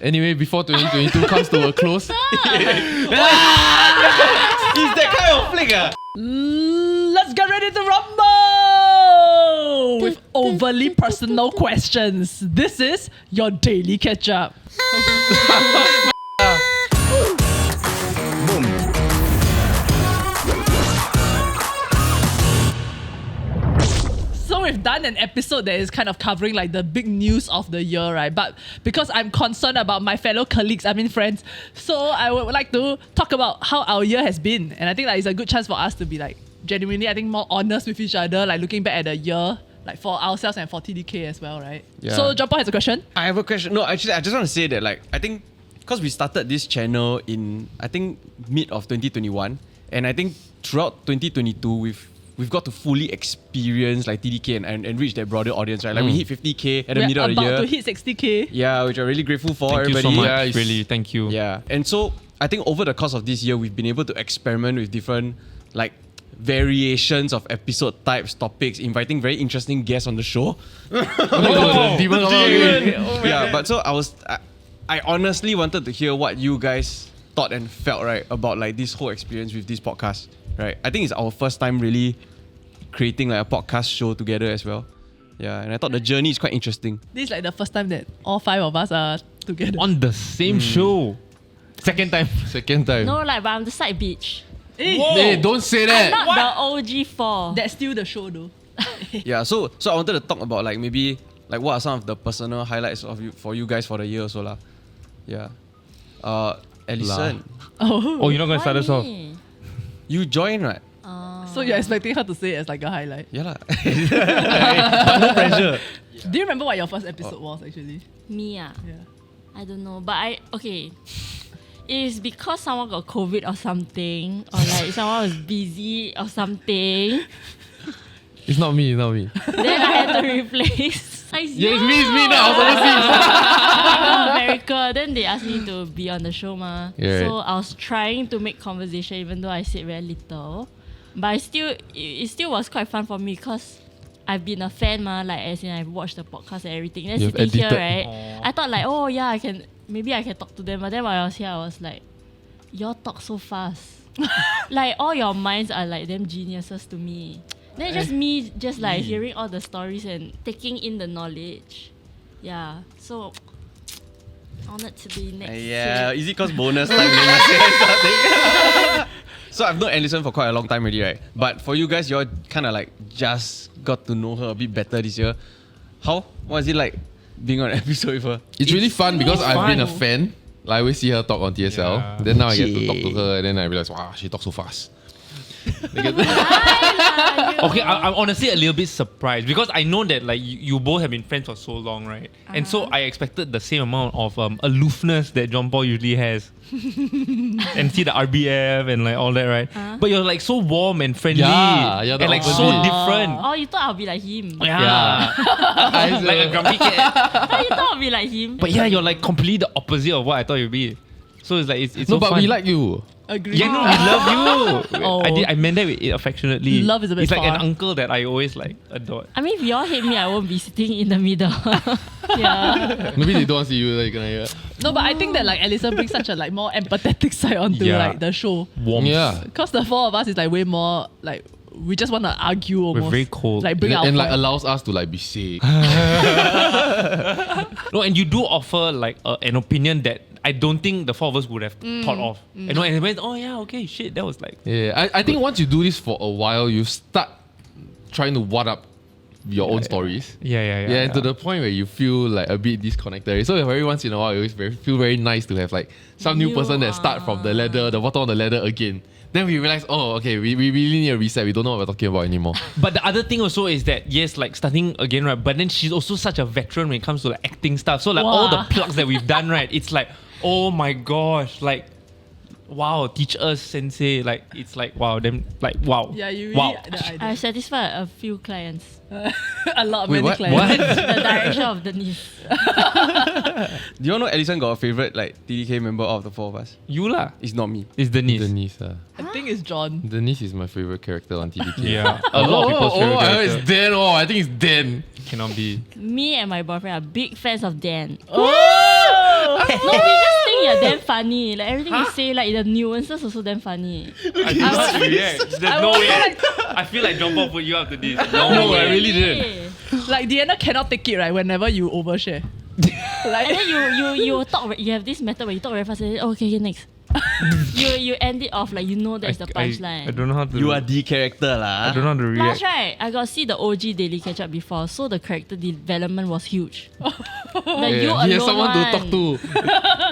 Anyway, before 2022 comes to a close, He's that kind of flick. Let's get ready to rumble with overly personal questions. This is your Daily Ketchup. So we've done an episode that is kind of covering like the big news of the year, right? But because I'm concerned about my fellow colleagues, friends, so I would like to talk about how our year has been. And I think that is a good chance for us to be like genuinely, I think, more honest with each other, like looking back at the year, like for ourselves and for TDK as well, right? Yeah. So John Paul has a question. I have a question. No, actually, I just want to say that, like, I think because we started this channel in, I think, mid of 2021, and I think throughout 2022, we've got to fully experience like TDK and reach that broader audience, right? Like we hit 50k at the middle of the year. We're about to hit 60k. Yeah, which I'm really grateful for. Thank everybody. you so much. Guys. Really, thank you. Yeah, and so I think over the course of this year, we've been able to experiment with different like variations of episode types, topics, inviting very interesting guests on the show. Yeah, but so I honestly wanted to hear what you guys thought and felt, right, about like this whole experience with this podcast, right? I think it's our first time really creating like a podcast show together as well. Yeah, and I thought the journey is quite interesting. This is like the first time that all five of us are together. On the same show. Second time. No, like, but I'm the side bitch. Hey, don't say that. Not the OG 4. That's still the show though. Yeah, so I wanted to talk about like maybe like what are some of the personal highlights of you for you guys for the year or so lah. Yeah. Alison, Oh, you're not going to start us off? you joined, right? So you're expecting her to say it as like a highlight. Yeah lah. But no pressure. Do you remember what your first episode was actually? Me, Yeah. I don't know. But okay. It's because someone got COVID or something. Or like someone was busy or something. It's not me. Then I had to replace. Yeah, it's me now. I was overseas. America. Then they asked me to be on the show, ma. Yeah. So I was trying to make conversation, even though I said very little. But it still was quite fun for me because I've been a fan, ma. Like as in I've watched the podcast and everything. Then You've sitting here, edited. right? Aww. I thought like, oh yeah, maybe I can talk to them. But then while I was here, I was like, y'all talk so fast. Like all your minds are like them geniuses to me. Then just me just like hearing all the stories and taking in the knowledge. Yeah. So honored to be next. Yeah, year. is it cause bonus time? Then you say something? So I've known Alison for quite a long time already, right? But for you guys, you're kind of like just got to know her a bit better this year. How? What is it like being on an episode with her? It's really fun because I've been a fun. fan. Like, I always see her talk on TSL. Yeah. Then now I get to talk to her, and then I realize, wow, she talks so fast. Okay, I'm honestly a little bit surprised because I know that like you both have been friends for so long, right? And so I expected the same amount of aloofness that John Paul usually has. And see the RBF and like all that, right? But you're like so warm and friendly Yeah, the and like so opposite. different. Oh, you thought I'll be like him. Yeah. Like a grumpy cat. Oh, you thought I'll be like him. But yeah, you're like completely the opposite of what I thought you'd be. So it's like it's No, so but fun. we like you. Agree. Yeah, no, we love you. Oh. I meant that with it affectionately. Love is a bit It's like far. an uncle that I always like adored. I mean, if y'all hate me, I won't be sitting in the middle. Yeah. Maybe they don't want to see you. Like, No, but I think that like Alison brings such a like more empathetic side onto Yeah. like the show. Warm. yeah. Because the four of us is like way more like we just want to argue almost. very cold. Like bring And, our and like point. allows us to like be safe. No, and you do offer like an opinion that I don't think the four of us would have thought of. And it went, oh yeah, okay, shit, that was like... Yeah, I think once you do this for a while, you start trying to one up your own stories. Yeah. And to the point where you feel like a bit disconnected. So every once in a while, you always feel very nice to have like some new person that start from the ladder, the bottom of the ladder again. Then we realize, oh, okay, we really need a reset. We don't know what we're talking about anymore. But the other thing also is that, yes, like starting again, right? But then she's also such a veteran when it comes to like acting stuff. So like all the Wow. plugs that we've done, right? It's like, oh my gosh, like, wow, teach us, sensei. Like, it's like, wow, them, like, wow. Yeah, you really wow. the idea. I've satisfied a few clients. A lot of Wait, many what? clients. The direction of Denise. Do you all know Alison got a favorite like TDK member of the four of us? You lah. It's not me. It's Denise. Denise. I think it's John. Denise is my favorite character on TDK. Yeah. A lot of people's favorite I heard character. it's Dan. Oh, I think it's Dan. Cannot be. Me and my boyfriend are big fans of Dan. Oh! No, we just think you're damn funny. Like everything you say, like the nuances also damn funny. I did not react. There's no way. I feel like John Paul put you up to this. No, I really didn't. Like Deanna cannot take it, right? Whenever you overshare. And then you talk. You have this method where you talk very fast. And then, okay, next. you end it off like you know that's the punchline. I don't know how to. You are the character lah. I don't know how to react. Plus, right, I got see the OG Daily Ketchup before, so the character development was huge. The you alone he has someone one. to talk to.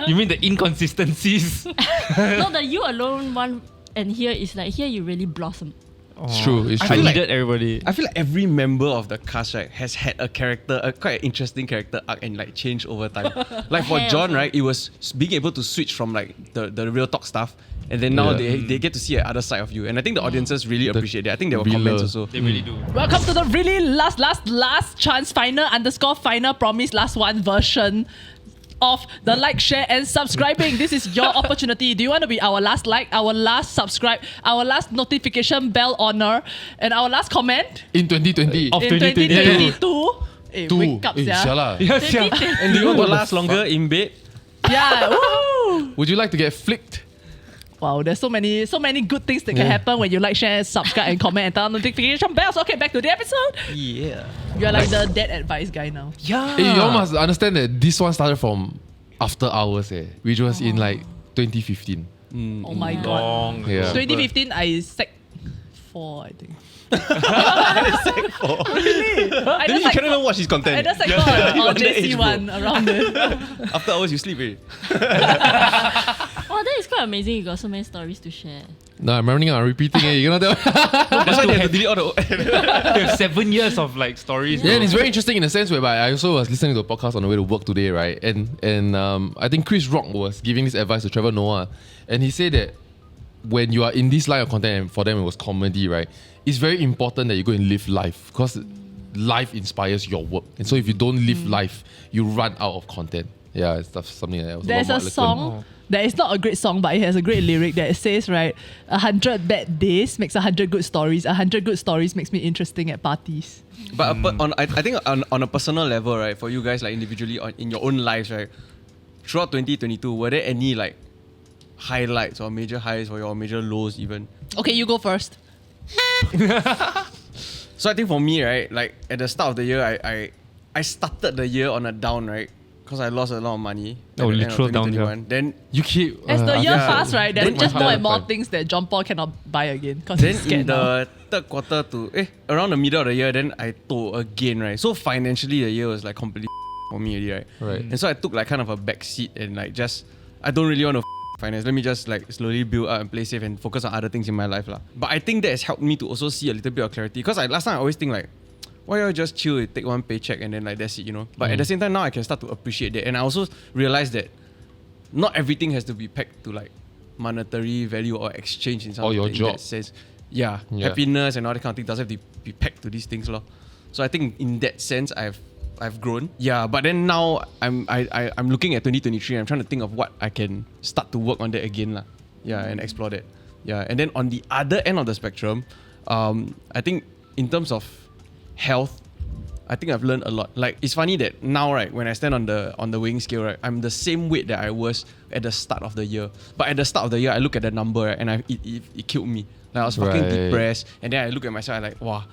You mean the inconsistencies? No, the you alone one, and here is like here you really blossom. It's true. It's I true. needed everybody. I feel like every member of the cast, right, has had a character, a quite interesting character arc and like change over time. Like for Hell. John, right, it was being able to switch from like the real talk stuff, and then now Yeah. they get to see the other side of you. And I think the audiences really appreciate that. I think there were realer. comments also. They really do. Welcome to the really last chance, final promise, last one version of the like, share, and subscribing. This is your opportunity. Do you want to be our last like, our last subscribe, our last notification bell honor, and our last comment In 2020. Of in 2022. 2022? Wake up, yeah. Sialah. Yes, yeah. And do you want to What the last longer in bed? Yeah. Woo! Would you like to get flicked? Wow, there's so many good things that can happen when you like, share, subscribe, and comment, and turn on notification bells. Okay, back to the episode. Yeah. You're like the dead advice guy now. Yeah. Hey, you all must understand that this one started from after hours, which was in like 2015. Oh my god. Long. Yeah. 2015, I sec 4, I think. Sec 4. Really? I Then you just cannot even watch his I content. just like or Underage, JC bro. one around there. After hours, you sleep already. Oh, that is quite amazing. You got so many stories to share. No, I'm running out. I'm repeating it. You cannot tell. That's why they have to delete all the. They have 7 years of like stories. Yeah, and it's very interesting in the sense whereby I also was listening to a podcast on the way to work today, right? And I think Chris Rock was giving this advice to Trevor Noah, and he said that when you are in this line of content, and for them it was comedy, right? It's very important that you go and live life because life inspires your work, and so if you don't live life, you run out of content. Yeah, it's something like that. There's a song that is not a great song, but it has a great lyric that says, right, 100 bad days makes 100 good stories. 100 good stories makes me interesting at parties. But I think on a personal level, right, for you guys, like individually in your own lives, right, throughout 2022, were there any like highlights or major highs or major lows even? Okay, you go first. So I think for me, right, like at the start of the year, I started the year on a down, right, because I lost a lot of money. at Oh, the end of literal downhill. 2021. Then You keep As the year yeah. passed, right, there's Then just my more heart and more fine. things that John Paul cannot buy again because he's Then scared in now. the third quarter to around the middle of the year, then I told again, right. So financially, the year was like completely for me already, right. Right. And so I took like kind of a back seat and like just I don't really want to finance. Let me just like slowly build up and play safe and focus on other things in my life lah. But I think that has helped me to also see a little bit of clarity because last time I always think like, why don't I just chill, take one paycheck and then like that's it, you know. But at the same time now I can start to appreciate that, and I also realize that not everything has to be pegged to like monetary value or exchange in some Or your in job. that sense. Yeah, Yeah. happiness and all that kind of thing doesn't have to be pegged to these things lor. So I think in that sense I've grown. Yeah, but then now I'm looking at 2023 and I'm trying to think of what I can start to work on that again lah. Yeah, and explore that. Yeah, and then on the other end of the spectrum, I think in terms of health, I think I've learned a lot. Like it's funny that now, right, when I stand on the weighing scale, right, I'm the same weight that I was at the start of the year. But at the start of the year, I look at the number, right, and it killed me. Like I was fucking Right. depressed, and then I look at myself, I'm like, wow,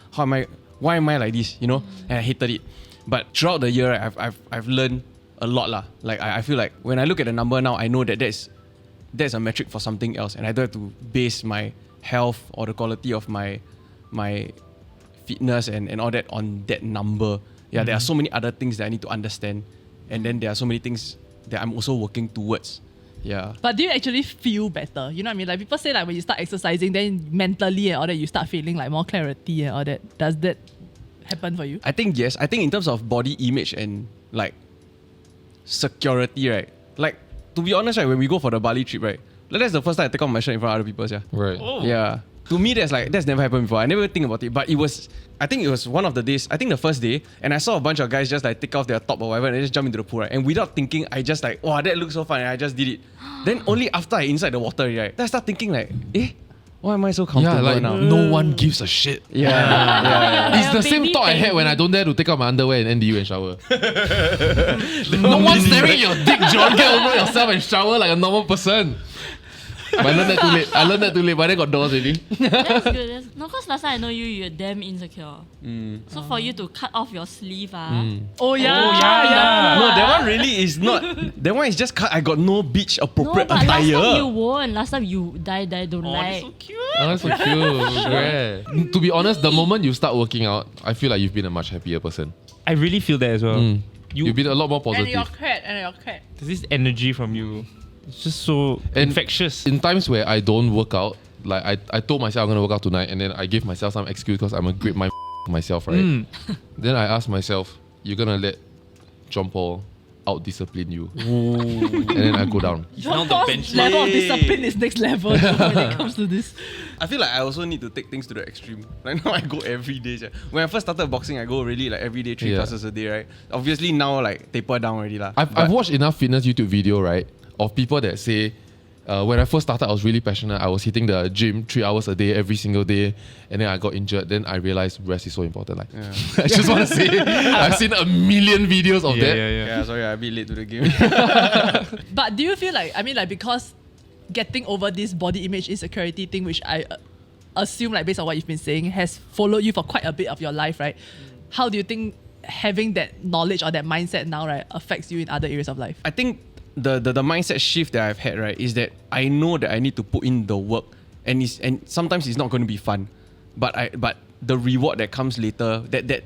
why am I like this? You know, and I hated it. But throughout the year, right, I've learned a lot lah. Like I feel like when I look at the number now, I know that that's a metric for something else, and I don't have to base my health or the quality of my fitness and all that on that number. Yeah, there are so many other things that I need to understand, and then there are so many things that I'm also working towards. Yeah. But do you actually feel better? You know what I mean? Like people say like when you start exercising, then mentally and all that, you start feeling like more clarity and all that. Does that happen for you? I think yes. I think in terms of body image and like security, right? Like to be honest, right, when we go for the Bali trip, right? Like, that's the first time I take off my shirt in front of other people, yeah. Right. Oh. Yeah. To me, that's never happened before. I never think about it. But I think it was one of the days, I think the first day, and I saw a bunch of guys just like take off their top or whatever and they just jump into the pool, right? And without thinking, I just like, wow, that looks so fun, and I just did it. Then only after I inside the water, right? Then I start thinking like, Why am I so comfortable Yeah, like now? no one gives a shit. Yeah. It's the Baby same thought I had when I penguin. don't dare to take out my underwear and NDU and shower. No one's staring at your dick, John. Get over yourself and shower like a normal person. But I learned that too late. But then got doors already. That's good. No, because last time I know you, you're damn insecure. So for you to cut off your sleeve, Oh yeah. No, that one really is not. That one is just cut. I got no beach No, appropriate but last time you attire. won't. Last time you don't Oh, like. that's so cute. Oh, that's so cute. Yeah. To be honest, the moment you start working out, I feel like you've been a much happier person. I really feel that as well. You've been a lot more And your positive. cat. There's this energy from you. It's just so And infectious. In times where I don't work out, like I told myself I'm gonna work out tonight, and then I gave myself some excuse because I'm a great mind myself, right? Then I asked myself, you're gonna let John Paul out-discipline you. And then I go down. He's now John the Paul's bench. level of discipline is next level when it comes to this. I feel like I also need to take things to the extreme. Like now I go every day. When I first started boxing, I go really like every day, 3 classes a day, right? Obviously now like taper down already lah. I've watched enough fitness YouTube video, right, of people that say, when I first started, I was really passionate. I was hitting the gym 3 hours a day, every single day, and then I got injured. Then I realized rest is so important. Like, I just want to say, I've seen a million videos of that. Yeah, sorry, I'm a bit late to the game. But do you feel like, because getting over this body image insecurity thing, which I assume, like based on what you've been saying, has followed you for quite a bit of your life, right? How do you think having that knowledge or that mindset now, right, affects you in other areas of life? I think the mindset shift that I've had, right, is that I know that I need to put in the work, and sometimes it's not going to be fun, but the reward that comes later, that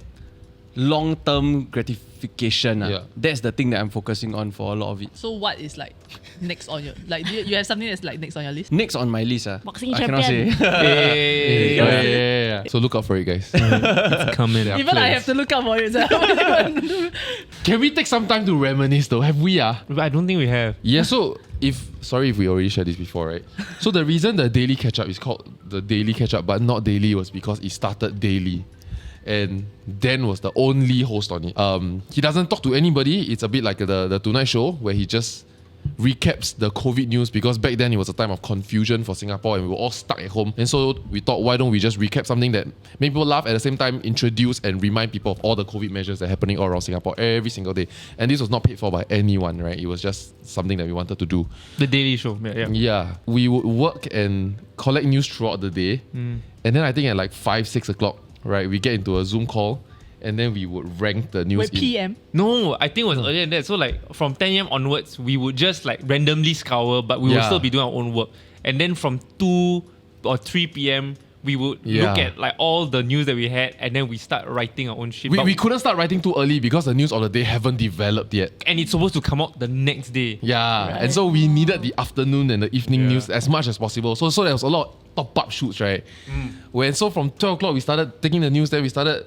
long-term gratification, that's the thing that I'm focusing on for a lot of it. So what is like next on your, like do you have something that's like next on your list? Next on my list, Boxing I cannot say. champion. Yeah. So look out for it, guys. It's coming. Even I have to look out for it. Can we take some time to reminisce though? Have we? But I don't think we have. Yeah, so sorry if we already shared this before, right? So the reason the Daily Ketchup is called the Daily Ketchup but not daily was because it started daily. And Dan was the only host on it. He doesn't talk to anybody. It's a bit like the Tonight Show where he just recaps the COVID news, because back then it was a time of confusion for Singapore and we were all stuck at home. And so we thought, why don't we just recap something that made people laugh, at the same time introduce and remind people of all the COVID measures that are happening all around Singapore every single day. And this was not paid for by anyone, right? It was just something that we wanted to do. The Daily Show. Yeah. Yeah, we would work and collect news throughout the day. And then I think at like 5-6 o'clock, right, we get into a Zoom call and then we would rank the news. Wait, PM? No, I think it was earlier than that. So like from 10 a.m. onwards, we would just like randomly scour, but we would still be doing our own work. And then from 2 or 3 p.m., we would look at like all the news that we had, and then we start writing our own shit. We couldn't start writing too early because the news of the day haven't developed yet. And it's supposed to come out the next day. Yeah, Right. and so we needed the afternoon and the evening news as much as possible. So there was a lot of top-up shoots, right? So from 12 o'clock, we started taking the news, then we started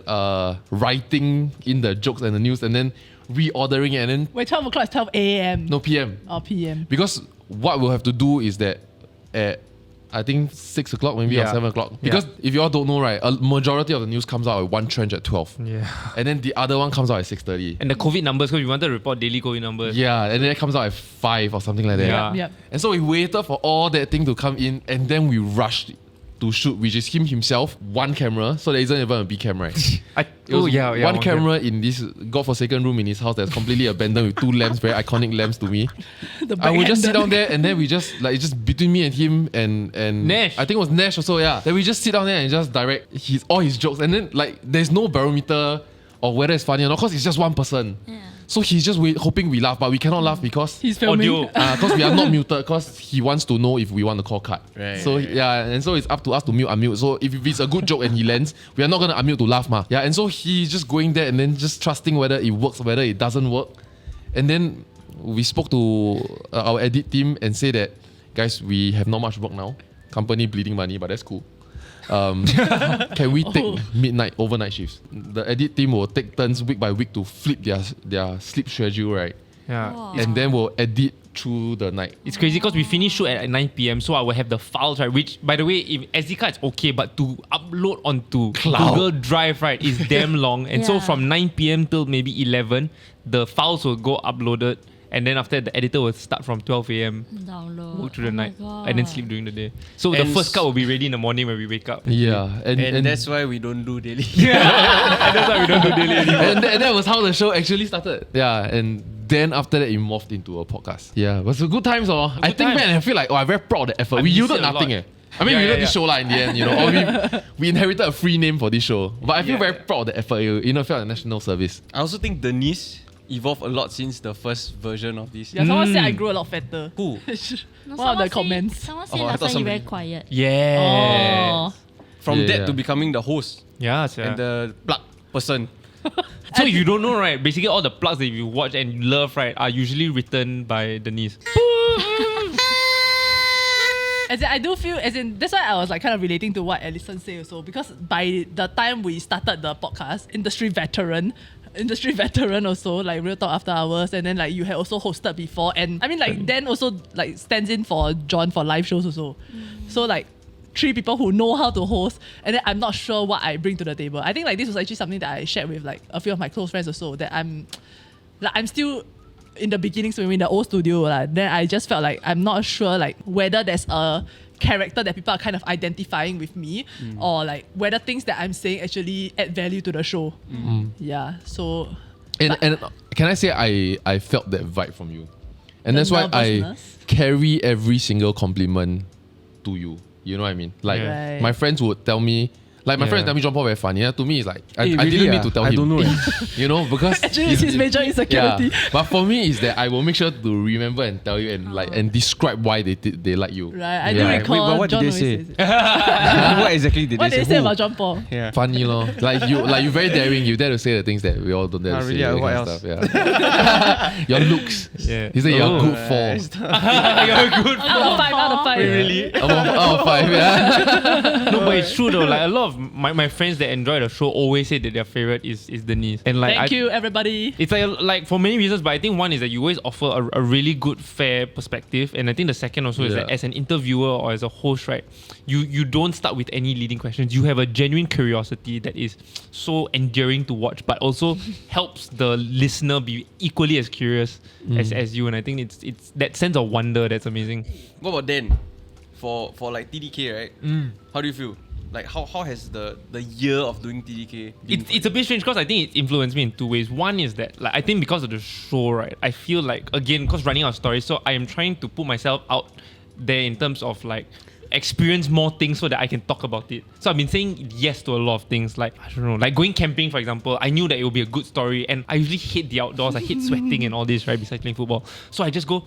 writing in the jokes and the news, and then reordering it, and then Wait, 12 o'clock is 12 a.m. no PM. Or PM. Because what we'll have to do is that at I think 6 o'clock maybe or 7 o'clock. Because if you all don't know, right, a majority of the news comes out at one trench at 12. Yeah. And then the other one comes out at 6:30. And the COVID numbers, because we wanted to report daily COVID numbers. Yeah, and then it comes out at 5 or something like that. Yeah. Yep. And so we waited for all that thing to come in, and then we rushed to shoot, which is himself, one camera, so there isn't even a big camera. Right? It was one camera in this godforsaken room in his house that's completely abandoned with 2 lamps, very iconic lamps to me. I would just sit down there, and then we just between me and him and Nash. I think it was Nash also, yeah. Then we just sit down there and just direct all his jokes, and then like there's no barometer of whether it's funny or not, because it's just one person. Yeah. So he's just hoping we laugh, but we cannot laugh because He's filming. Audio. because we are not muted, because he wants to know if we want to call cut. Right, So yeah, and so it's up to us to mute, unmute. So if it's a good joke and he lands, we are not gonna unmute to laugh, ma. Yeah, and so he's just going there and then just trusting whether it works, whether it doesn't work. And then we spoke to our edit team and say that, guys, we have not much work now. Company bleeding money, but that's cool. Can we take midnight overnight shifts? The edit team will take turns week by week to flip their sleep schedule, right? Yeah. Wow. And then we'll edit through the night. It's crazy because we finish shoot at 9 p.m. So I will have the files, right? Which, by the way, if SD card is okay, but to upload onto Cloud. Google Drive, right, is damn long. And so Yeah. from 9 p.m. till maybe 11, the files will go uploaded. And then after that, the editor will start from 12 a.m. Download. work through the my night, God. and then sleep during the day. So the And first cut will be ready in the morning when we wake up. Yeah, And that's why we don't do daily. And that's why we don't do daily anymore. and that was how the show actually started. Yeah, and then after that, it morphed into a podcast. Yeah, it was a good times. I think times. back and I feel like, I'm very proud of the effort. I We miss yielded it a nothing. lot. I mean, Yeah, we yeah, did this yeah. show in the end, or we inherited a free name for this show. But I feel very proud of the effort. It felt like national service. I also think Denise evolved a lot since the first version of this. Yeah, someone said I grew a lot fatter. Who? No, One of the someone say- comments. Someone said Oh, I last thought time you very somebody- quiet. Yeah. Oh. From Yeah, that yeah. to becoming the host Yeah, and the plug person. So you don't know, right? Basically, all the plugs that you watch and you love, right, are usually written by Denise. As in, I do feel, that's why I was like kind of relating to what Alison said also, because by the time we started the podcast, industry veteran also, like Real Talk After Hours, and then like you had also hosted before, and I mean like Dan also like stands in for John for live shows also. So like 3 people who know how to host, and then I'm not sure what I bring to the table. I think like this was actually something that I shared with like a few of my close friends also, that I'm still in the beginnings when we're in the old studio, then I just felt like I'm not sure like whether there's a character that people are kind of identifying with me, or like whether things that I'm saying actually add value to the show. Yeah, so And can I say I felt that vibe from you, and The that's why I nervousness? carry every single compliment to you. You know what I mean? Like Right. my friends would tell me. Like my friends tell me John Paul very funny. Yeah, to me it's like I really didn't need ah? to tell I him. don't know. You know, because actually it's his major insecurity. Yeah, but for me is that I will make sure to remember and tell you and like and describe why they like you. Right, I do Yeah. recall. Wait, but what did John they always say? says it. What exactly did What they did say? they say Who? about John Paul? Yeah. Funny lor. Like you very daring. You dare to say the things that we all don't dare to Really, say. that what kind of else? Stuff, yeah. Your looks. Yeah. He said you're Oh. good for. You're good. Out of 5. Really? Out of 5, yeah. No, but it's true though. Like a lot of my friends that enjoy the show always say that their favorite is Denise. And like Thank you, everybody. It's like for many reasons, but I think one is that you always offer a really good, fair perspective, and I think the second also is Yeah. that as an interviewer or as a host, right, you don't start with any leading questions. You have a genuine curiosity that is so endearing to watch, but also helps the listener be equally as curious as you. And I think it's that sense of wonder that's amazing. What about Dan? For like TDK, right? How do you feel? Like how has the year of doing TDK been? It's a bit strange because I think it influenced me in 2 ways. One is that like I think because of the show, right, I feel like again because running our story, so I am trying to put myself out there in terms of like experience more things so that I can talk about it. So I've been saying yes to a lot of things, like I don't know, like going camping for example. I knew that it would be a good story, and I usually hate the outdoors. I hate sweating and all this, right, besides playing football. So I just go,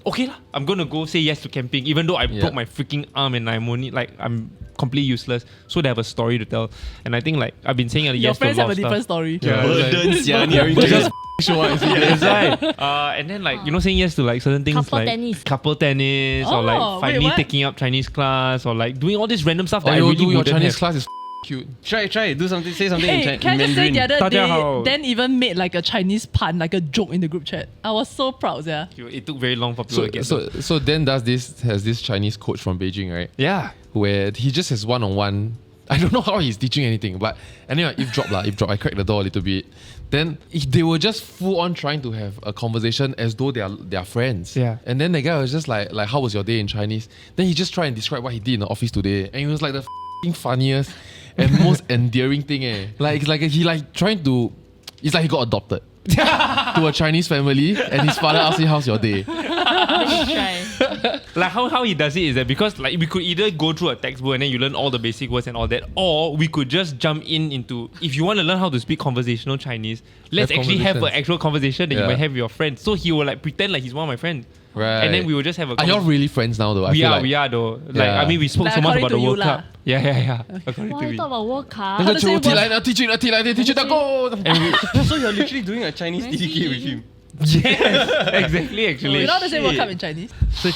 okay lah, I'm gonna go say yes to camping, even though I broke my freaking arm and I'm completely useless. So they have a story to tell, and I think like I've been saying Your yes to a friends lot have a of stuff. different story. Yeah. Burden, sia, ni every Just day. show up. That's right. And then like saying yes to like certain things Couple like tennis. couple tennis, or Oh, like wait, finally what? taking up Chinese class, or like doing all this random stuff that Oh, I you really do your wouldn't Chinese have. class is cute. Try, do something, say something Hey, in can I just say Mandarin. the other day, 大家好. Dan even made like a Chinese pun, like a joke in the group chat. I was so proud, yeah. It took very long for people to get to. So Dan has this Chinese coach from Beijing, right? Yeah. Where he just has one-on-one. I don't know how he's teaching anything, but anyway, eavesdrop. I cracked the door a little bit. Then they were just full on trying to have a conversation as though they are friends. Yeah. And then the guy was just like how was your day in Chinese? Then he just tried and describe what he did in the office today, and it was like the funniest and most endearing thing. Like he like trying to. It's like he got adopted to a Chinese family, and his father asked him, "How's your day?" Try. Like how he does it is that because like we could either go through a textbook and then you learn all the basic words and all that, or we could just jump into, if you want to learn how to speak conversational Chinese, let's Have actually have an conversations. actual conversation that you Yeah. might have with your friends. So he will like pretend like he's one of my friends. Right. And then we will just have a Are y'all really friends now though? I feel like we are though. Like Yeah. I mean we spoke Like, so much according about the to you World lah. Cup. Yeah. According Why to you me. talk about World Cup? How to say what? 提起他 go. So you're literally doing a Chinese TDK with him. Yes, exactly. Actually, You know how to say World Cup in Chinese? 世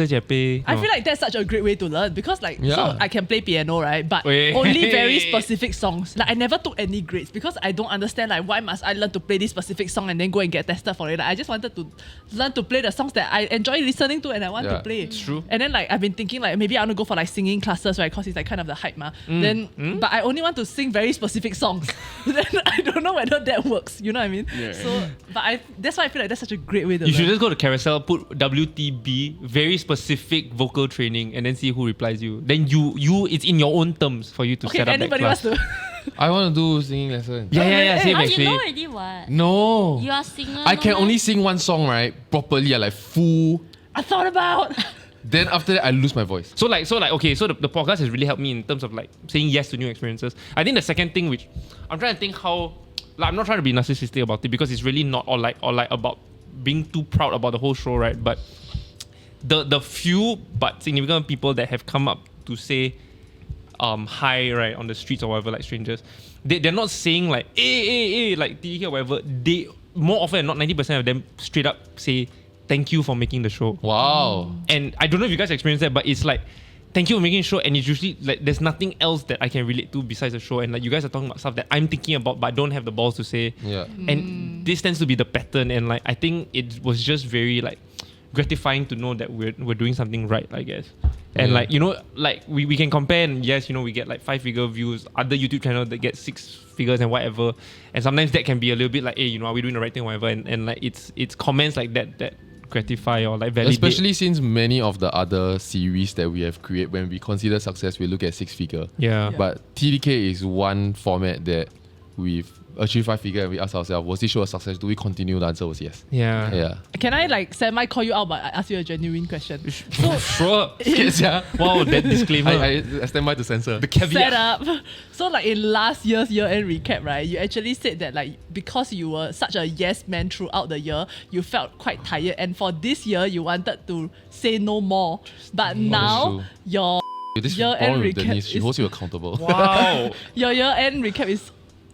界杯. I feel like that's such a great way to learn because like Yeah. so I can play piano, right? But Wait. only very specific songs. Like I never took any grades because I don't understand like why must I learn to play this specific song and then go and get tested for it. Like, I just wanted to learn to play the songs that I enjoy listening to and I want to Yeah, play. it's true. And then like I've been thinking like maybe I want to go for like singing classes, right? Because it's like kind of the hype, ma. But I only want to sing very specific songs. Then I don't know whether that works. You know what I mean? Yeah. So but that's that's why I feel like that's such a great way to You should learn. just go to Carousel, put WTB, very specific vocal training, and then see who replies you. Then you it's in your own terms for you to Okay, set if up that anybody class. wants to. I want to do singing lesson. Yeah, same Oh, you actually. know already what? No. You are singer. I no can meh? only sing one song, right? Properly, like full. I thought about. Then after that, I lose my voice. So the podcast has really helped me in terms of like saying yes to new experiences. I think the second thing, which I'm trying to think how, like, I'm not trying to be narcissistic about it because it's really not or like about being too proud about the whole show, right? But the few but significant people that have come up to say hi, right, on the streets or whatever, like strangers, they're not saying like hey like TDK or whatever. They more often than not, 90% of them straight up say thank you for making the show. Wow. And I don't know if you guys experience that, but it's like, thank you for making the show, and it's usually like there's nothing else that I can relate to besides the show, and like you guys are talking about stuff that I'm thinking about but I don't have the balls to say. Yeah. And this tends to be the pattern, and like I think it was just very like gratifying to know that we're doing something right, I guess. And Yeah. like, you know, like we can compare, and yes, you know, we get like 5-figure views, other YouTube channels that get 6 figures and whatever. And sometimes that can be a little bit like, hey, you know, are we doing the right thing or whatever? And like it's comments like that gratify or like validate. Especially since many of the other series that we have created, when we consider success, we look at 6-figure. Yeah. But TDK is one format that we've achieved 5-figure, and we ask ourselves, was this show a success? Do we continue? The answer was yes. Yeah. Yeah. Can I like semi call you out, but I ask you a genuine question? So Sure. Yes, yeah. Wow, that disclaimer. I stand by to censor. the caveat. set up. So like in last year's year-end recap, right? You actually said that like because you were such a yes man throughout the year, you felt quite tired, and for this year you wanted to say no more. But now true. your This is year-end problem with recap Denise. She is- holds you accountable. Wow. your year-end recap is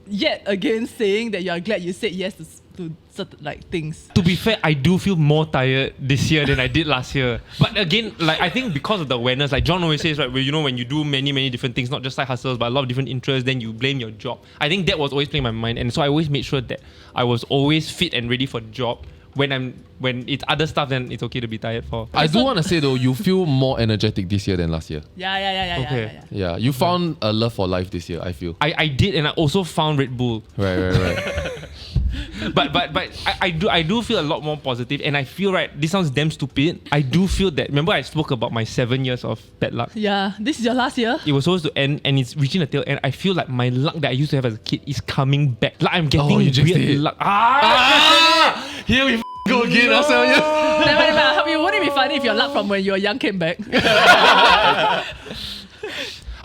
yet again saying that you are glad you said yes to certain like things. To be fair, I do feel more tired this year than I did last year. But again, like I think because of the awareness, like John always says, right, where you know when you do many different things, not just side hustles, but a lot of different interests, then you blame your job. I think that was always playing my mind, and so I always made sure that I was always fit and ready for the job. When it's other stuff, then it's okay to be tired for. I do want to say though, you feel more energetic this year than last year. Yeah. Okay. Yeah, you found a love for life this year, I feel. I did, and I also found Red Bull. Right. But I do feel a lot more positive, and I feel, right, this sounds damn stupid. I do feel that, remember I spoke about my 7 years of bad luck? Yeah, this is your last year. It was supposed to end, and it's reaching the tail end. I feel like my luck that I used to have as a kid is coming back. Like I'm getting you jinxed weird it. luck. Here we go again, ourselves. Never. Wouldn't it be funny if your luck from when you were young came back? How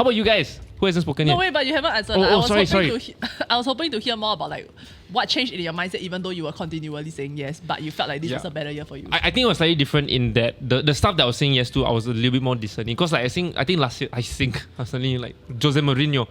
about you guys? Who hasn't spoken No yet? wait, but you haven't answered. Oh, I was sorry. hoping I was hoping to hear more about like what changed in your mindset, even though you were continually saying yes, but you felt like this Yeah. was a better year for you. I think it was slightly different in that the stuff that I was saying yes to, I was a little bit more discerning. Because like I think last year, I was suddenly like Jose Mourinho.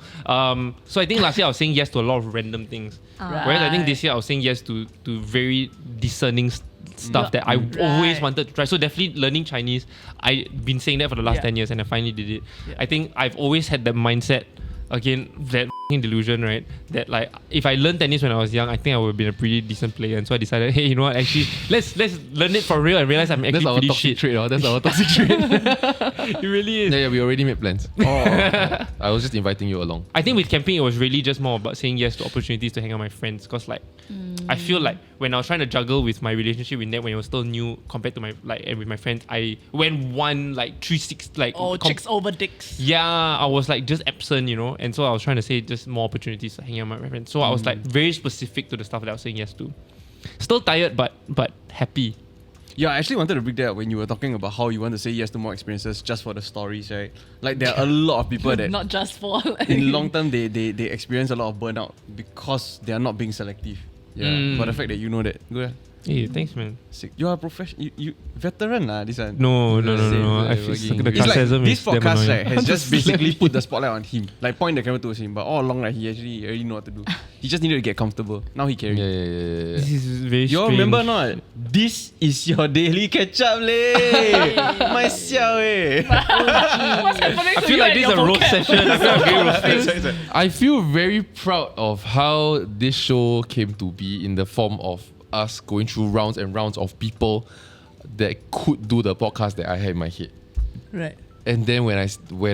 So I think last year I was saying yes to a lot of random things. Whereas I think this year I was saying yes to very discerning stuff that I always wanted to try. So definitely learning Chinese. I've been saying that for the last 10 years, and I finally did it. Yeah. I think I've always had that mindset. Again, that delusion, right? That like if I learned tennis when I was young, I think I would have been a pretty decent player. And so I decided, hey, you know what? Actually, let's learn it for real and realize I'm actually That's our pretty toxic shit. trait. That's our toxic trait. It really is. Yeah, we already made plans. I was just inviting you along. I think with camping, it was really just more about saying yes to opportunities to hang out with my friends. Because like, I feel like when I was trying to juggle with my relationship with Ned when it was still new compared to my and with my friends, I went one like 360 like. Chicks over dicks. Yeah, I was like just absent, you know, and so I was trying to say just more opportunities to hang out with my friends. So I was like very specific to the stuff that I was saying yes to. Still tired, but happy. Yeah, I actually wanted to bring that up when you were talking about how you want to say yes to more experiences just for the stories, right? Like there are a lot of people that Not just for like, in long term they experience a lot of burnout because they are not being selective. Yeah. But the fact that you know that, go ahead. Hey, thanks, man. Sick. You are a professional. You veteran lah. This one. No. Same, I feel working. the It's like sarcasm this is damn podcast annoying. right, has just basically put the spotlight on him. Like point the camera towards him. But all along, like, he actually already know what to do. He just needed to get comfortable. Now he carry. Yeah. This is very You all strange. remember not? This is your daily catch-up leh. My xiao eh. what's happening I to feel you like and this is your a roast vocab? session. I feel like very roasted. I feel very proud of how this show came to be in the form of us going through rounds and rounds of people that could do the podcast that I had in my head. Right. And then when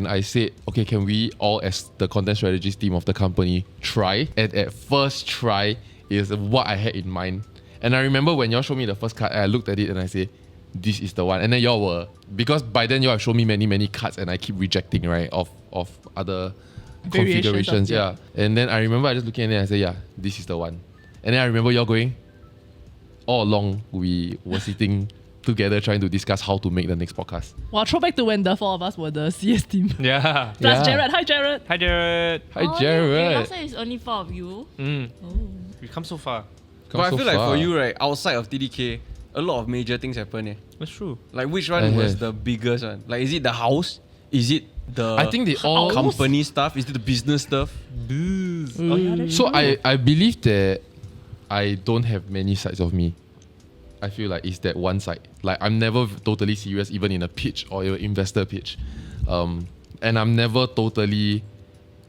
I said, okay, can we all as the content strategist team of the company try? And at first try is what I had in mind. And I remember when y'all showed me the first card, I looked at it and I say, this is the one. And then y'all were, because by then y'all have shown me many cards and I keep rejecting, right, of other Variations configurations. of, Yeah. And then I remember I just looking at it and I said, yeah, this is the one. And then I remember y'all going, all along we were sitting together trying to discuss how to make the next podcast. Well, throwback to when the 4 of us were the CS team. Yeah. Plus Yeah. Jared. Hi, Jared. Hi, Jared. Hi, Oh, Jared. last time it's only 4 of you. We've come so far. Come But I so feel like far. for you, right, outside of TDK, a lot of major things happen. That's true. Like which one was the biggest one? Like is it the house? Is it the I think they all company stuff? Is it the business stuff? Oh, yeah, that's So I believe that I don't have many sides of me. I feel like it's that one side. Like I'm never totally serious even in a pitch or an investor pitch. And I'm never totally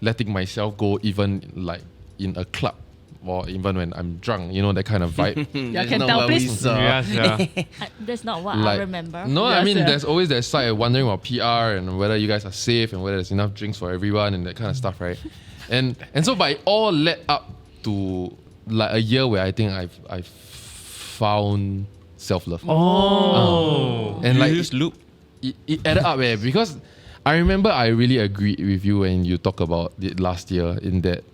letting myself go even like in a club or even when I'm drunk, you know, that kind of vibe. Yeah, can tell, please. Yes, yeah. That's not what I Like, remember. No, I Yes, mean, yeah. there's always that side of wondering about PR and whether you guys are safe and whether there's enough drinks for everyone and that kind of stuff, right? And so by all led up to like a year where I think I've found self-love. Oh. And like use loop. it added up, because I remember I really agreed with you when you talked about it last year in that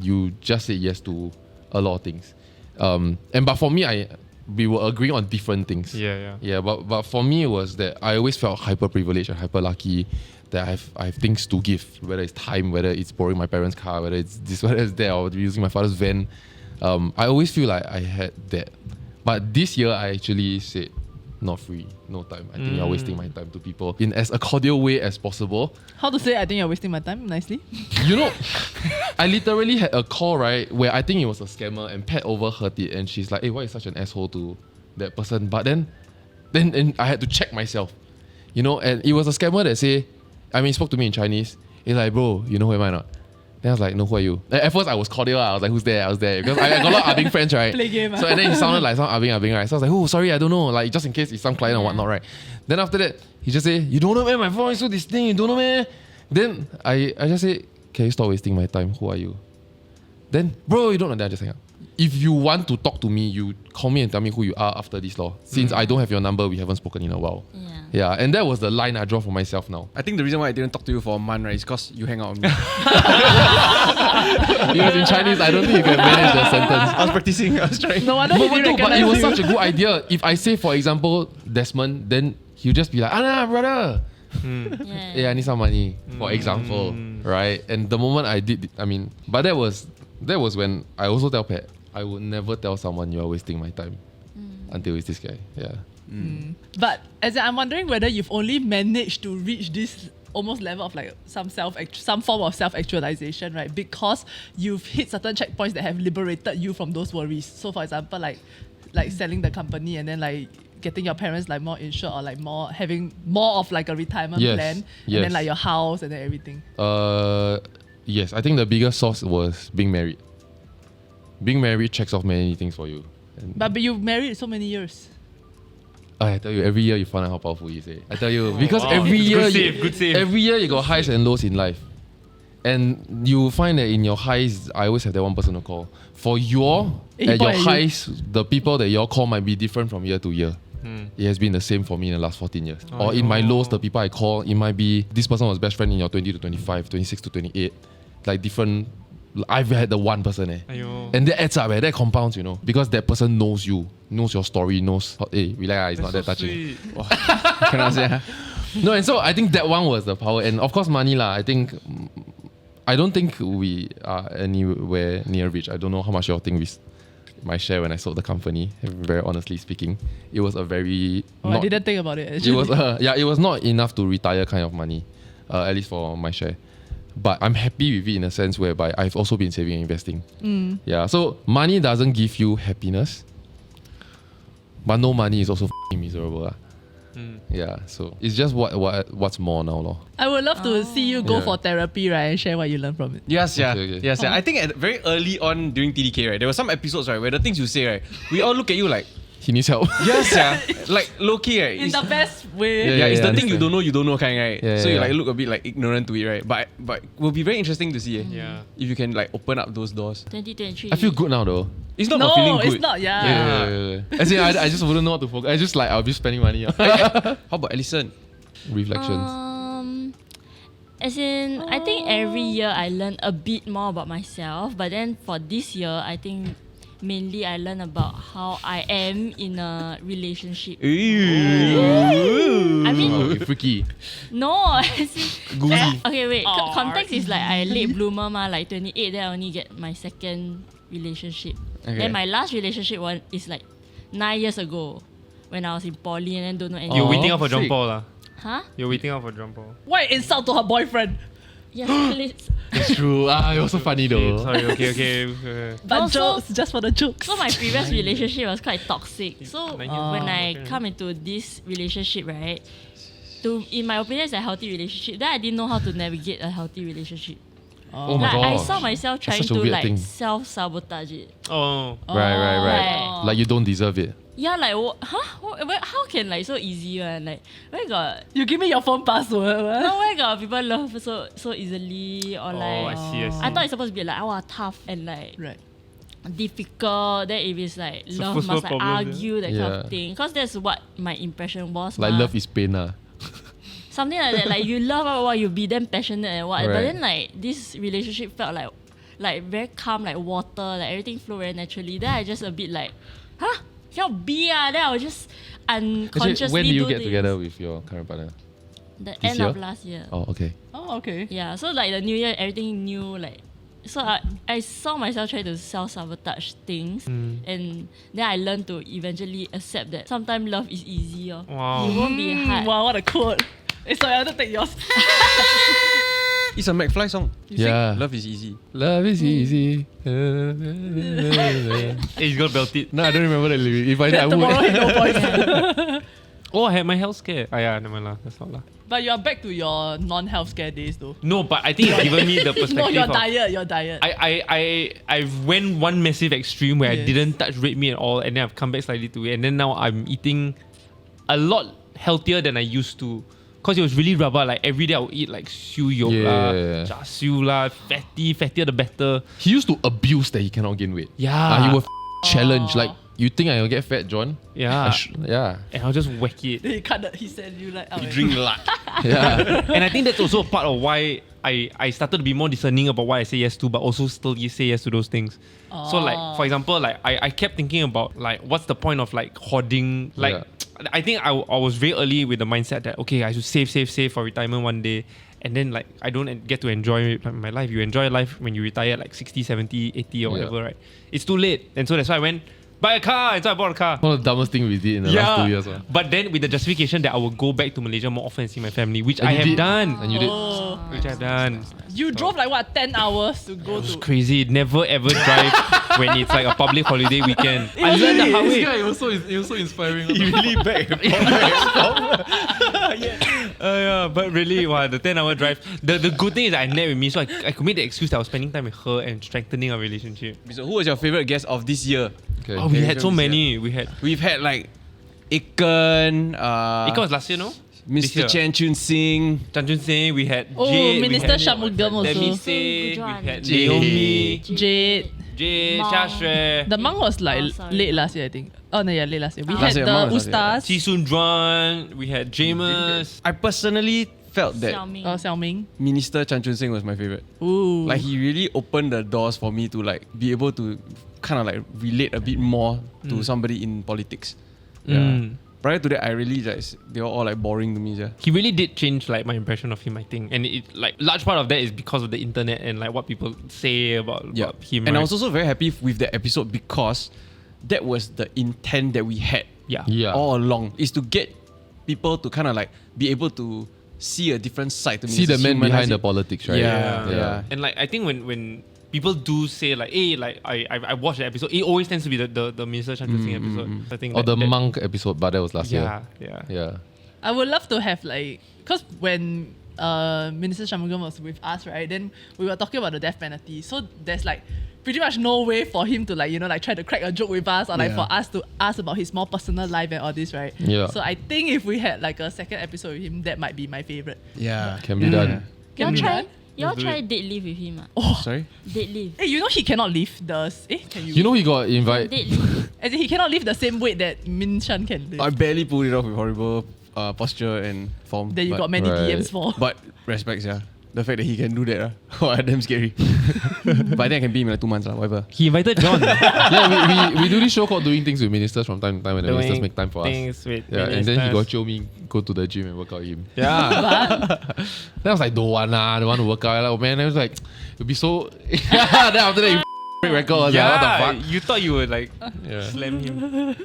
you just said yes to a lot of things. But for me, we were agreeing on different things. Yeah. But for me, it was that I always felt hyper privileged and hyper lucky that I have things to give, whether it's time, whether it's borrowing my parents' car, whether it's this, whether it's that, or using my father's van. I always feel like I had that. But this year, I actually said, not free, no time. I think you're wasting my time to people in as a cordial way as possible. How to say I think you're wasting my time nicely? You know, I literally had a call, right, where I think it was a scammer and Pat overheard it and she's like, hey, why are you such an asshole to that person? But then I had to check myself, you know, and it was a scammer that he spoke to me in Chinese. He's like, bro, you know who am I not? Then I was like, no, who are you? At first I was cordial, I was like, who's there? I was there. Because I got a lot of Abing friends, right? Play game, So and then he sounded like some Abing, right? So I was like, oh, sorry, I don't know. Like, just in case it's some client or whatnot, right? Then after that, he just said, you don't know, man, my phone is so distinct, you don't know, man. Then I just said, can you stop wasting my time? Who are you? Then, bro, you don't know. Then I just hang up. If you want to talk to me, you call me and tell me who you are after this law. Since I don't have your number, we haven't spoken in a while. Yeah, and that was the line I draw for myself now. I think the reason why I didn't talk to you for a month, right, is because you hang out with me. Because in Chinese, I don't think you can manage the sentence. I was practicing, I was trying. No wonder he didn't But recognize it was you. such a good idea. If I say, for example, Desmond, then he'll just be like, nah, brother. Yeah, I need some money, for example, right? And the moment I did, but that was when I also tell Pat, I would never tell someone you are wasting my time until it's this guy. Yeah. But I'm wondering whether you've only managed to reach this almost level of like some form of self-actualization, right? Because you've hit certain checkpoints that have liberated you from those worries. So for example, like selling the company and then like getting your parents like more insured or like having more of like a retirement plan and then like your house and then everything. Yes, I think the biggest source was being married. Being married checks off many things for you. But you've married so many years. I tell you, every year you find out how powerful he is. I tell you, because wow. every year, Good save. every year you got highs and lows in life, and you find that in your highs, I always have that one person to call. For at your highs, the people that you call might be different from year to year. It has been the same for me in the last 14 years. Or in my lows, the people I call, it might be this person was best friend in your 20 to 25, 26 to 28, like different. I've had the one person, and that adds up, that compounds, because that person knows you, knows your story, knows. Hey, relax, it's not that touching. Cannot say. No, and so I think that one was the power, and of course money lah. I don't think we are anywhere near rich. I don't know how much y'all think my share when I sold the company. Very honestly speaking, it was a very. I didn't think about it. Actually. It was it was not enough to retire kind of money, at least for my share. But I'm happy with it in a sense whereby I've also been saving and investing. Yeah, so money doesn't give you happiness, but no money is also f***ing miserable. Yeah, so it's just what's more now, lor. I would love to see you go for therapy, right, and share what you learned from it. Yes, yeah. Okay. Yes, yeah. I think very early on during TDK, right, there were some episodes, right, where the things you say, right, we all look at you like, He needs help. Yes, yeah. Like low key, right? In It's- the best way. yeah, it's the thing understand. you don't know kind, right? Yeah, so you yeah. like look a bit like ignorant to it, right? But will be very interesting to see Yeah. if you can like open up those doors. 2023. I feel good now though. It's not No, about feeling good. it's not. Yeah. Yeah. As in, I just wouldn't know what to focus. I just like I'll be spending money. How about Alison? Reflections. As in, I think every year I learn a bit more about myself. But then for this year, I think mainly I learn about how I am in a relationship. I mean, Oh, freaky. no. As in, Goozy. okay, wait. Aw. Context is like I late bloomer ma, like 28. Then I only get my second relationship. Okay. Then my last relationship one is like 9 years ago, when I was in poly and then don't know anything. You're waiting out for John sick. Paul lah. Huh? You're waiting out for John Paul. Why insult to her boyfriend? Yes, please. It's true. It was so funny though. Sorry, okay. But No, so- jokes, just for the jokes. So my previous relationship was quite toxic. So when I okay. come into this relationship, right, in my opinion, it's a healthy relationship. Then I didn't know how to navigate a healthy relationship. Oh my Like I god. saw myself trying such a to weird like thing. self-sabotage it. Oh. Right. Right. Like you don't deserve it. Yeah, like how can like so easy one? Like where got You give me your phone password. what? no where got people love so easily or Oh, like I see. I thought it's supposed to be like tough and like Right. difficult. Then if it's like It's a love first must world like problem, argue that kind Yeah. of thing. Because that's what my impression was. Like mah. love is pain. Something like that. Like you love what you be damn passionate and what. But Right. then like this relationship felt like very calm, like water, like everything flow very naturally. Then I just a bit like, huh? Cannot be Then I was just unconsciously Actually, when do you do get this. together with your current partner? The This end year? of last year. Oh, okay. Oh, okay. Yeah, so like the new year, everything new, like so I saw myself try to self-sabotage things and then I learned to eventually accept that sometimes love is easy. Wow. It won't be hard. Wow, what a quote. Sorry, I want to take yours. It's a McFly song. Yeah. Love is easy. Love is easy. Hey, he's got belt it. No, I don't remember the lyric. If I did, I Tomorrow would. ain't no voice. Oh, I had my health scare. Yeah, never mind lah. That's all lah. But you're back to your non-health scare days though. No, but I think it's given me the perspective No, your of... diet. I went one massive extreme where I Yes. didn't touch red meat at all, and then I've come back slightly to it, and then now I'm eating a lot healthier than I used to. Cause it was really rubber. Like every day I would eat like siu yolk lah, Yeah. char siu lah, fattier the better. He used to abuse that he cannot gain weight. Yeah. He would challenge. Like, you think I'll get fat, John? Yeah. Yeah. And I'll just whack it. Then he said you like out. Drink luck. Yeah. And I think that's also a part of why I started to be more discerning about what I say yes to, but also still say yes to those things. So like, for example, like I kept thinking about like, what's the point of like hoarding? Like, Yeah. I think I was very early with the mindset that, okay, I should save for retirement one day. And then like, I don't get to enjoy my life. You enjoy life when you retire at like 60, 70, 80 or whatever, right? It's too late. And so that's why I went, buy a car. And so I bought a car. One of the dumbest things we did in the last 2 years. But then with the justification that I will go back to Malaysia more often and see my family, which And I you have did. done. And you did. Oh. Which I've done. You drove like what 10 hours to go It was to. crazy. Never ever drive when it's like a public holiday weekend. I learned the hard way. It was so inspiring. Really back. Yeah, but really, wow, the 10-hour drive. The good thing is that I net with me, so I could make the excuse that I was spending time with her and strengthening our relationship. So who was your favorite guest of this year? Okay. Oh, we had so this many. We had. We've had like Ikan, Ika was last year, no? This Mr. year. Chen Chun Sing, Chan Chun Sing. We had Oh, Jade. Minister we had Shanmugam also. Denise. We Gujuan. had Jade. Naomi. Jade. Jade. Mom. Xia Xue. The monk was like Oh, sorry. late last year, I think. Oh no, yeah, late last year. We Last had year, the monk was last Ustaz. Chi Sun Juan. We had Jamus. I personally felt that Xiaoming. Xiao Ming. Minister Chan Chun Sing was my favorite. Ooh. Like he really opened the doors for me to like be able to kind of like relate a bit more to somebody in politics. Yeah. Mm. Prior to that, I really just they were all like boring to me. Yeah. He really did change like my impression of him, I think, and it like large part of that is because of the internet and like what people say about him. And right? I was also very happy with that episode because that was the intent that we had Yeah. all along, is to get people to kind of like be able to see a different side to me. See the Just man humanize behind it. the politics, right? Yeah. And like I think when people do say like, hey, like I watched the episode, it always tends to be the Minister Chan Chun Sing episode. I think Or that- the that- monk episode, but that was last year. Yeah. Yeah. I would love to have like, because when Minister Shanmugam was with us, right, then we were talking about the death penalty. So there's like pretty much no way for him to try to crack a joke with us or for us to ask about his more personal life and all this, right? Yeah. So I think if we had like a second episode with him, that might be my favorite. Yeah. Can be done. Can we done? Y'all Let's do try it. date leave with him. Sorry? Date leave. Hey, he cannot lift the. Can you? You know he got invited. Date leave. As in, he cannot lift the same weight that Min Shan can lift. I barely pulled it off with horrible posture and form. That you but, got many Right. DMs for. But respects, yeah. The fact that he can do that, damn scary. But I think I can beat him in like 2 months, whatever. He invited John. Yeah, we do this show called Doing Things with Ministers from time to time, and the ministers make time for us. With Yeah, and then he got show me go to the gym and work out with him. Yeah. Then I was like, don't want to work out. Like, oh, man, I was like, it'd be so. Then after that, you break record. I was like, what the fuck? You thought you would like Yeah. slam him.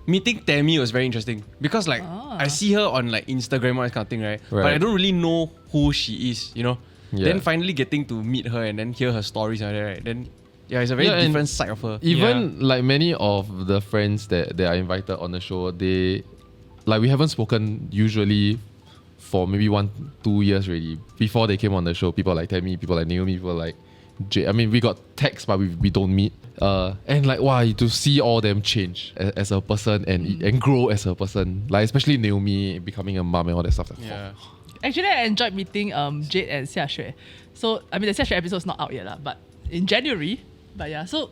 Meeting Tammy was very interesting because like I see her on like Instagram or this kind of thing, right? But I don't really know who she is, you know. Yeah. Then finally getting to meet her and then hear her stories and that, right? Then it's a very Yeah, and different side of her. Even like many of the friends that are invited on the show, we haven't spoken usually for maybe 1-2 years already. Before they came on the show, people like Tammy, people like Naomi, people like Jay. I mean, we got texts, but we don't meet. And like, wow, to see all them change as a person and grow as a person. Like, especially Naomi becoming a mom and all that stuff. Like, Yeah. Actually, I enjoyed meeting Jade and Xia Xue. So, I mean, the Xia Xue episode is not out yet, but in January. But yeah, so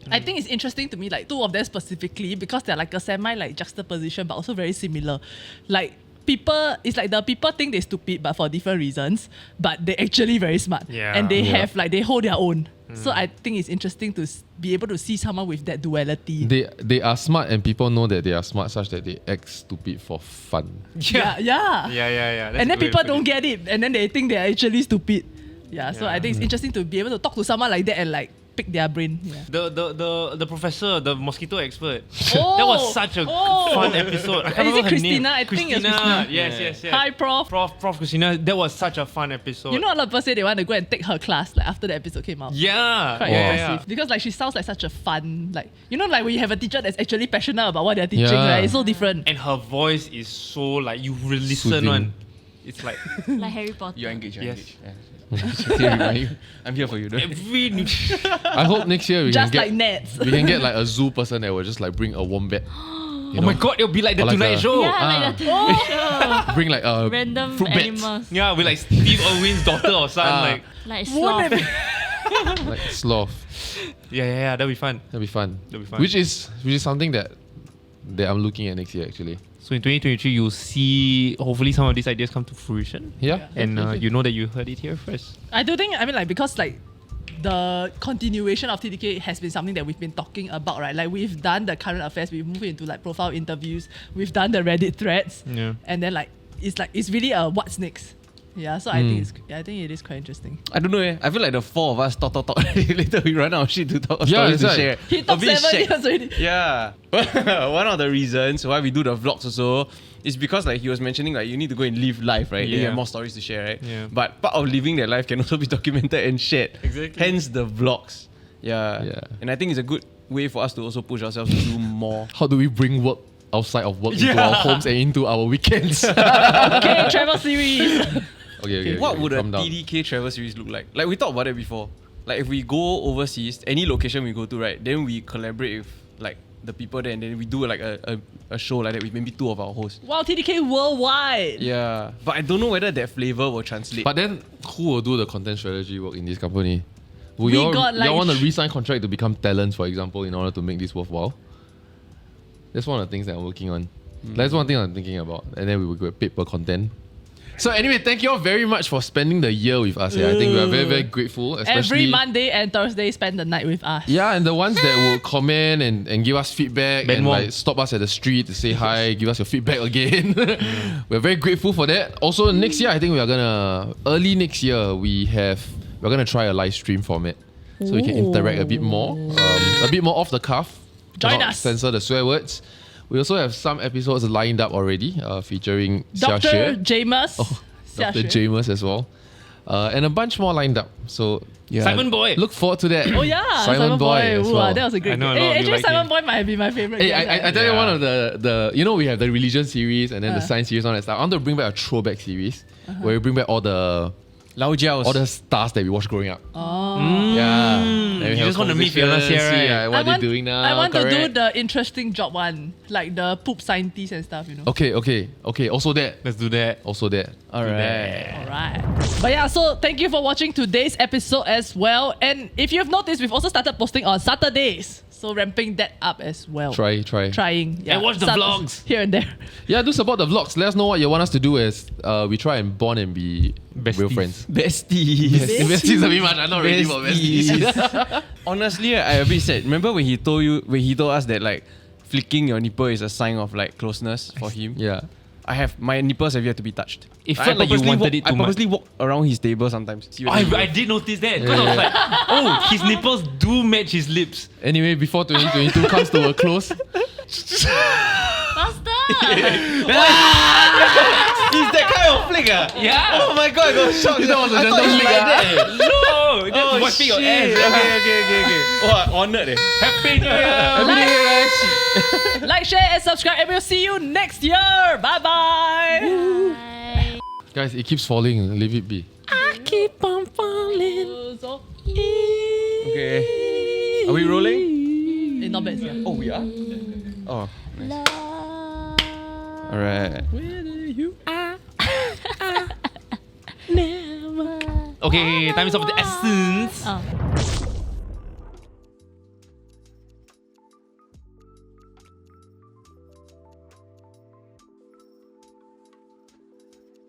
I think it's interesting to me, like two of them specifically, because they're like a semi like juxtaposition, but also very similar. Like it's like the people think they're stupid, but for different reasons, but they're actually very smart. Yeah. And they have like, they hold their own. So I think it's interesting to be able to see someone with that duality. they are smart, and people know that they are smart such that they act stupid for fun. Yeah. Yeah. That's And then a good way people to put don't it. get it, and then they think they're actually stupid. Yeah, so Yeah. I think it's interesting to be able to talk to someone like that and like pick their brain. Yeah. The professor, the mosquito expert. Oh, That was such a fun episode. I can't Is it remember her Christina? name. I think it's Christina. Christina. Yes. Hi, Prof. Prof Christina. That was such a fun episode. You know, a lot of people say they want to go and take her class like after the episode came out. Yeah. Quite yeah, impressive. yeah. Because like she sounds like such a fun, like, you know, like when you have a teacher that's actually passionate about what they're teaching, Yeah. right? It's so different. And her voice is so like you will listen Soothing. one. It's like Like Harry Potter. You're engaged. Yes. I'm here for you. Don't every new I hope next year we Just can like get Nets. we can get like a zoo person that will just like bring a wombat. Oh my god, it'll be like the Or like Tonight a- Show. Yeah, like that. Bring like a Random fruit bats. animals. Yeah, with like Steve Irwin's daughter or son. Like Like Won't sloth. it like sloth. yeah, that'll be fun. That'd be fun. That'll be fun. Which is something that I'm looking at next year actually. So in 2023, you'll see hopefully some of these ideas come to fruition. Yeah. And you know that you heard it here first. I do think, I mean, like, because like the continuation of TDK has been something that we've been talking about, right? Like we've done the current affairs, we've moved into like profile interviews, we've done the Reddit threads, Yeah. and then like it's really a what's next. Yeah, so I think it is quite interesting. I don't know. I feel like the four of us talk. Later we run out of shit to talk. Yeah, stories to it's like- share. He A talked bit 7 shag. years already. Yeah. One of the reasons why we do the vlogs also is because like he was mentioning like you need to go and live life, right? Then you Yeah. have more stories to share, right? Yeah. But part of living that life can also be documented and shared. Exactly. Hence the vlogs. Yeah. Yeah. And I think it's a good way for us to also push ourselves to do more. How do we bring work outside of work into our homes and into our weekends? Okay, travel series. Okay, What would a calm down. TDK travel series look like? Like we talked about it before. Like if we go overseas, any location we go to, right? Then we collaborate with like the people there, and then we do like a show like that with maybe 2 of our hosts. Wow, TDK worldwide. Yeah, but I don't know whether that flavor will translate. But then who will do the content strategy work in this company? Will We y'all got, like, want to re-sign contract to become talents, for example, in order to make this worthwhile? That's one of the things that I'm working on. That's one thing I'm thinking about. And then we will get paid per content. So anyway, thank you all very much for spending the year with us here. I think we are very, very grateful. Especially, Every Monday and Thursday, spend the night with us. yeah, and the ones that will comment and give us feedback Ben and Wong. like stop us at the street to say hi, give us your feedback again. We're very grateful for that. Also, next year, I think early next year, we're gonna try a live stream format. So we can interact a bit more off the cuff. Join not us. Censor the swear words. We also have some episodes lined up already, featuring Xia Dr. Xue, Jamus. Xia Dr. Xue. Jamus as well, and a bunch more lined up. So yeah, Simon Boy. look forward to that. Oh yeah, Simon Boy as Ooh, well. that was a great I know a guest. lot of you Actually, like Simon him. Boy might be my favorite. Hey, guest, I tell you Yeah. one of the we have the religion series and then the science series and all that stuff. I want to bring back a throwback series where we bring back all the Lao Jiao's. stars that we watched growing up. Oh. Yeah, and Then we You have just want to meet Fiona conversations, here, see, right? what they're doing now. I want to do correct. the interesting job one, like the poop scientist and stuff, you know. Okay. Also that. Let's do that. Also that. Alright. Alright. But yeah, so thank you for watching today's episode as well. And if you've noticed, we've also started posting on Saturdays. So ramping that up as well. Try. Trying. Yeah. And watch the vlogs. Here and there. Yeah, do support the vlogs. Let us know what you want us to do as we try and bond and be real Besties. friends. Besties. Besties a bit much. I'm not ready for besties. Honestly, I a bit sad. Remember when he told us that like flicking your nipple is a sign of like closeness for him? Yeah. My nipples have yet to be touched. It felt like you wanted it I too much. purposely walk around his table sometimes. See whether he I will. did notice that. Because I was like, oh, his nipples do match his lips. Anyway, before 2022 comes to a close, Faster! He's that kind of flick, ah? Yeah. Oh my god, I got shocked. That was a I thought gentle he flick, like ah. that. No, that's wiping your shit. ass. Okay. Oh, honored. Happy New Year. Like, share, and subscribe, and we'll see you next year. Bye-bye. Bye. guys, it keeps falling. Leave it be. I keep on falling. So, Okay. Are we rolling? not bad, yeah. Oh, we are? Oh. Love. Alright. Okay, time is up for the